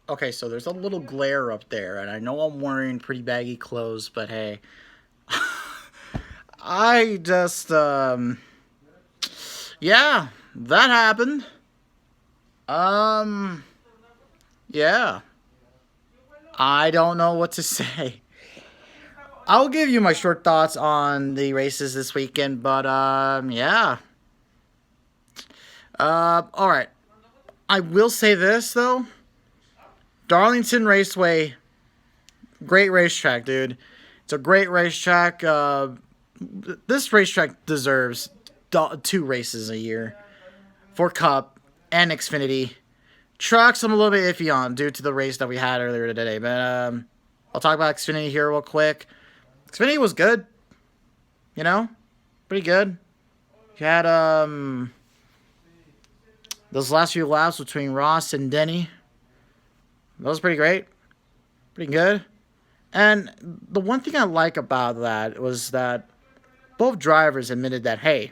Okay, so there's a little glare up there, and I know I'm wearing pretty baggy clothes, but hey, I just yeah, that happened. Um, yeah, I don't know what to say. I'll give you my short thoughts on the races this weekend, but yeah. All right. I will say this though, Darlington Raceway, great racetrack, dude. It's a great racetrack. This racetrack deserves two races a year for Cup and Xfinity. Trucks, I'm a little bit iffy on due to the race that we had earlier today, but I'll talk about Xfinity here real quick. Xfinity was good, you know, pretty good. You had those last few laps between Ross and Denny. That was pretty great, pretty good. And the one thing I like about that was that both drivers admitted that, hey,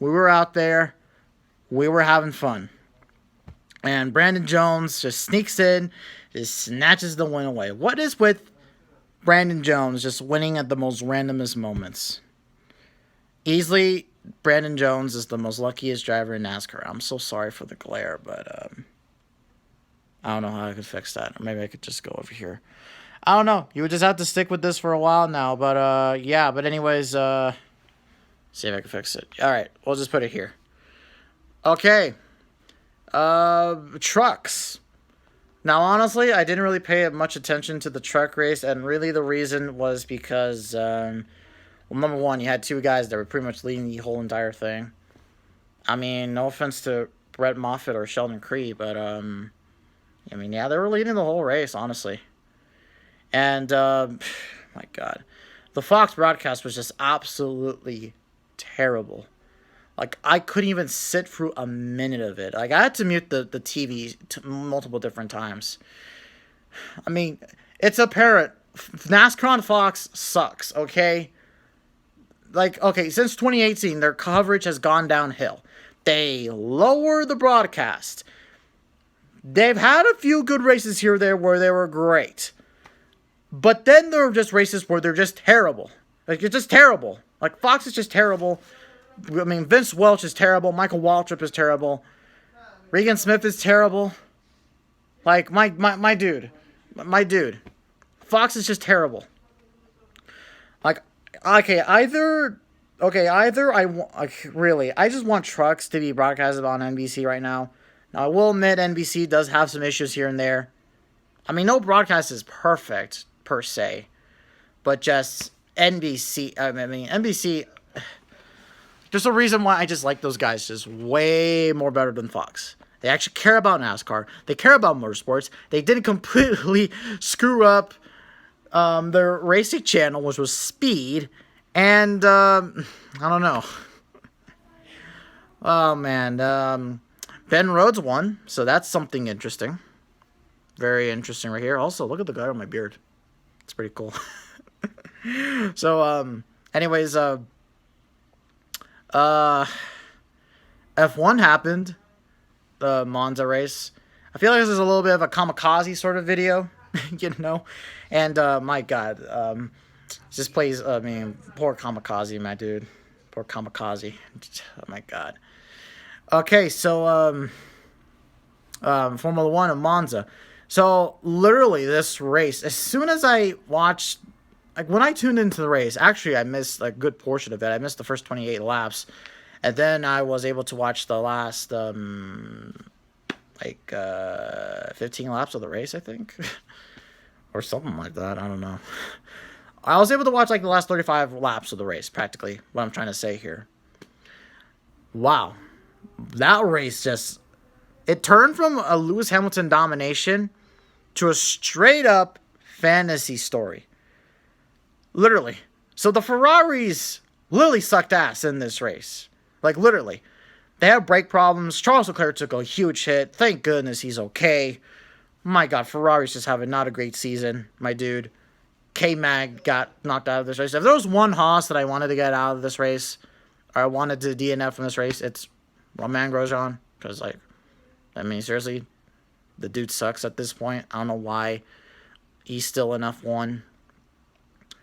we were out there, we were having fun. And Brandon Jones just sneaks in, just snatches the win away. What is with Brandon Jones just winning at the most randomest moments? Easily, Brandon Jones is the most luckiest driver in NASCAR. I'm so sorry for the glare, but I don't know how I could fix that. Or maybe I could just go over here. I don't know. You would just have to stick with this for a while now. But yeah. But anyways, see if I can fix it. All right, we'll just put it here. Okay. Trucks. Now, honestly, I didn't really pay much attention to the truck race, and really the reason was because, well, number one, you had two guys that were pretty much leading the whole entire thing. I mean, no offense to Brett Moffitt or Sheldon Creed, but I mean, yeah, they were leading the whole race, honestly. And my God, the Fox broadcast was just absolutely terrible. Like, I couldn't even sit through a minute of it. Like, I had to mute the TV multiple different times. I mean, it's apparent. NASCAR on Fox sucks, okay? Like, okay, since 2018, their coverage has gone downhill. They lower the broadcast. They've had a few good races here or there where they were great. But then there are just races where they're just terrible. Like, it's just terrible. Like, Fox is just terrible. I mean, Vince Welch is terrible. Michael Waltrip is terrible. Regan Smith is terrible. Like, my dude. My dude. Fox is just terrible. Like, okay, either really, I just want trucks to be broadcasted on NBC right now. Now, I will admit NBC does have some issues here and there. I mean, no broadcast is perfect, per se. But just NBC, I mean, NBC, there's a reason why I just like those guys just way more better than Fox. They actually care about NASCAR. They care about motorsports. They didn't completely screw up their racing channel, which was Speed. And, I don't know. Oh, man. Ben Rhodes won, so that's something interesting. Very interesting right here. Also, look at the guy on my beard. It's pretty cool. So, anyways, F1 happened, the Monza race. I feel like this is a little bit of a kamikaze sort of video, you know? And, my God, just plays, I mean, poor kamikaze, my dude. Poor kamikaze. Oh, my God. Okay, so, Formula 1 of Monza. So, literally, this race, as soon as I watched, like, when I tuned into the race, actually, I missed a good portion of it. I missed the first 28 laps. And then I was able to watch the last, 15 laps of the race, I think. Or something like that. I don't know. I was able to watch, like, the last 35 laps of the race, practically, what I'm trying to say here. Wow. That race just, it turned from a Lewis Hamilton domination to a straight-up fantasy story. Literally. So the Ferraris literally sucked ass in this race. Like, literally. They have brake problems. Charles Leclerc took a huge hit. Thank goodness he's okay. My God, Ferrari's just having not a great season, my dude. K-Mag got knocked out of this race. If there was one Haas that I wanted to get out of this race, or I wanted to DNF from this race, it's Romain Grosjean. Because, like, I mean, seriously, The dude sucks at this point. I don't know why he's still in F1.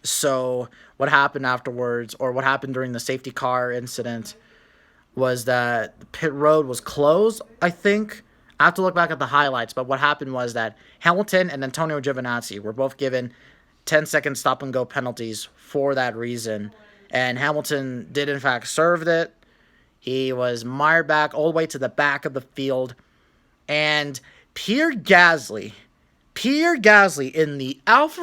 So what happened afterwards, or what happened during the safety car incident, was that the pit road was closed, I think. I have to look back at the highlights, but what happened was that Hamilton and Antonio Giovinazzi were both given 10-second stop-and-go penalties for that reason. And Hamilton did, in fact, serve it. He was mired back all the way to the back of the field. And Pierre Gasly in the Alpha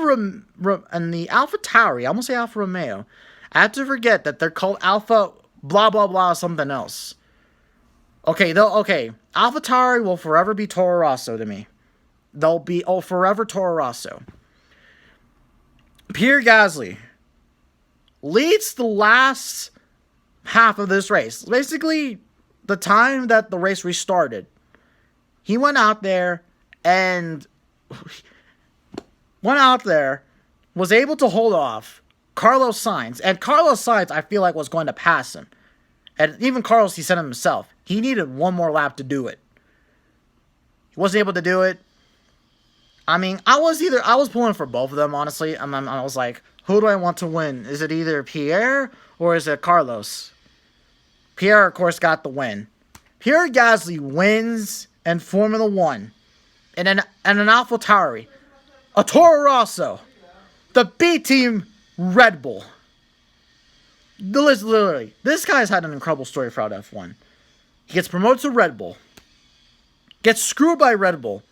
Tauri, I almost say Alfa Romeo. I have to forget that they're called Alpha blah blah blah something else. Okay, Alpha Tauri will forever be Toro Rosso to me. They'll be forever Toro Rosso. Pierre Gasly leads the last half of this race. Basically, the time that the race restarted. He went out there and was able to hold off Carlos Sainz. And Carlos Sainz, I feel like, was going to pass him. And even Carlos, he said himself, he needed one more lap to do it. He wasn't able to do it. I mean, I was pulling for both of them, honestly. I was like, who do I want to win? Is it either Pierre or is it Carlos? Pierre, of course, got the win. Pierre Gasly wins in Formula 1 in an Alpha Tauri, a Toro Rosso, the B team Red Bull. Literally, this guy's had an incredible story throughout F1. He gets promoted to Red Bull, gets screwed by Red Bull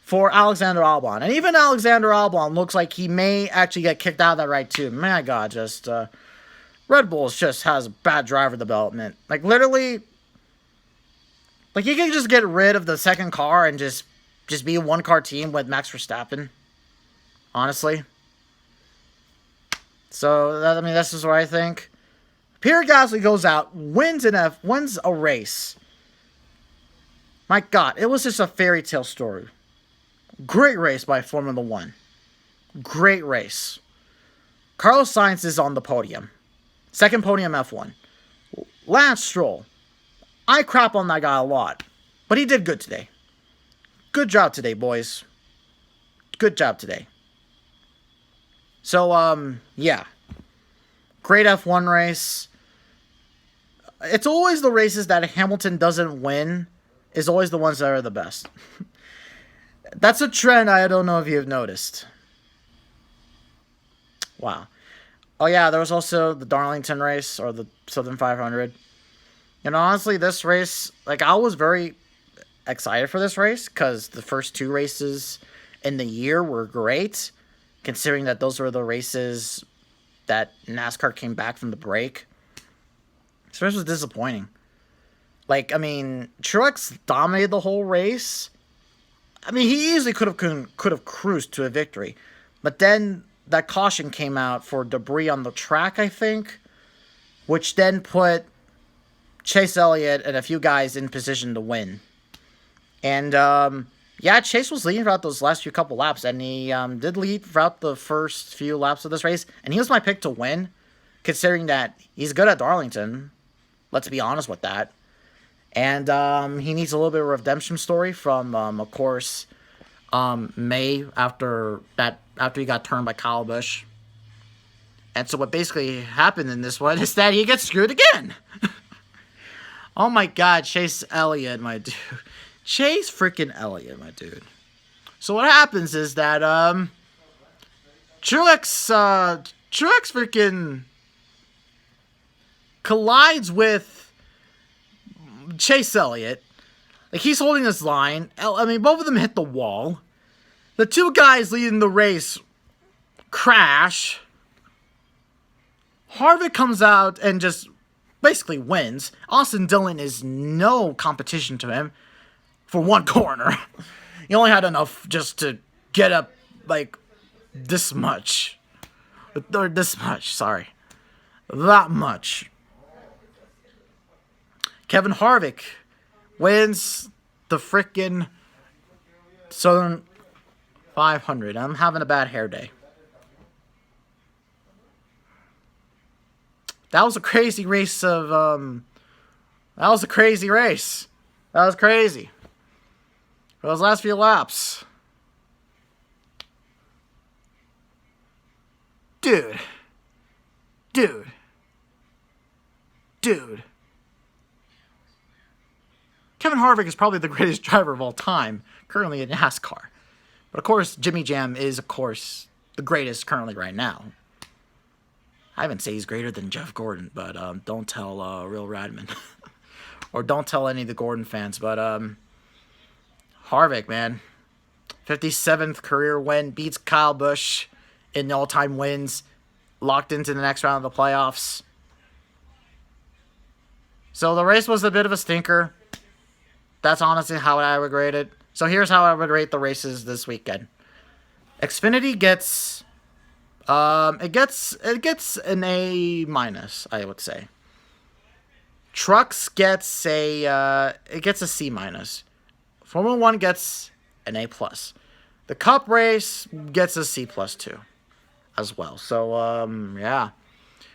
for Alexander Albon. And even Alexander Albon looks like he may actually get kicked out of that ride too. My God, Red Bull just has bad driver development. Like, literally, like, you can just get rid of the second car and just be a one-car team with Max Verstappen. Honestly. So, that's just what I think. Pierre Gasly goes out, wins a race. My God, it was just a fairy tale story. Great race by Formula 1. Great race. Carlos Sainz is on the podium. Second podium F1. Lance Stroll. I crap on that guy a lot. But he did good today. Good job today, boys. Good job today. So, yeah. Great F1 race. It's always the races that Hamilton doesn't win is always the ones that are the best. That's a trend I don't know if you've noticed. Wow. Oh, yeah, there was also the Darlington race, or the Southern 500. And honestly, this race, like, I was very excited for this race, because the first two races in the year were great, considering that those were the races that NASCAR came back from the break. This race was disappointing. Like, I mean, Truex dominated the whole race. I mean, he easily could have cruised to a victory. But then that caution came out for debris on the track, I think, which then put Chase Elliott and a few guys in position to win. And, yeah, Chase was leading throughout those last couple laps, and he did lead throughout the first few laps of this race. And he was my pick to win, considering that he's good at Darlington. Let's be honest with that. And he needs a little bit of a redemption story from, of course, May after he got turned by Kyle Busch. And so what basically happened in this one is that he gets screwed again. Oh my God, Chase Elliott, my dude. Chase freaking Elliott, my dude. So what happens is that Truex freaking collides with Chase Elliott. Like, he's holding his line. I mean, both of them hit the wall. The two guys leading the race crash. Harvick comes out and just basically wins. Austin Dillon is no competition to him for one corner. He only had enough just to get up, like, this much. Or this much, sorry. That much. Kevin Harvick wins the frickin' Southern 500. I'm having a bad hair day. That was a crazy race of, that was a crazy race. That was crazy. For those last few laps. Dude. Dude. Dude. Kevin Harvick is probably the greatest driver of all time, currently in NASCAR. But of course, Jimmy Jam is, of course, the greatest currently right now. I wouldn't say he's greater than Jeff Gordon, but don't tell Real Radman. Or don't tell any of the Gordon fans. But Harvick, man. 57th career win, beats Kyle Busch in the all-time wins, locked into the next round of the playoffs. So the race was a bit of a stinker. That's honestly how I would rate it. So here's how I would rate the races this weekend. Xfinity gets it gets an A minus, I would say. Trucks gets a C minus. Formula 1 gets an A plus. The Cup race gets a C plus too, as well. So yeah.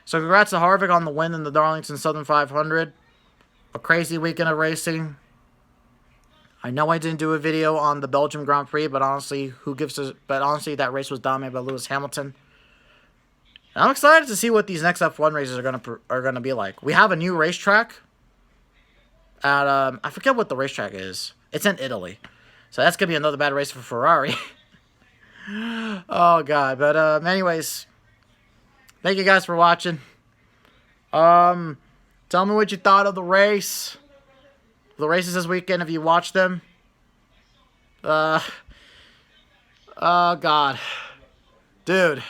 So congrats to Harvick on the win in the Darlington Southern 500. A crazy weekend of racing. I know I didn't do a video on the Belgium Grand Prix, but honestly, that race was dominated by Lewis Hamilton. And I'm excited to see what these next F1 races are gonna be like. We have a new racetrack at I forget what the racetrack is. It's in Italy, so that's gonna be another bad race for Ferrari. Oh god, but anyways, thank you guys for watching. Tell me what you thought of the race. The races this weekend, if you watched them. Oh god. Dude.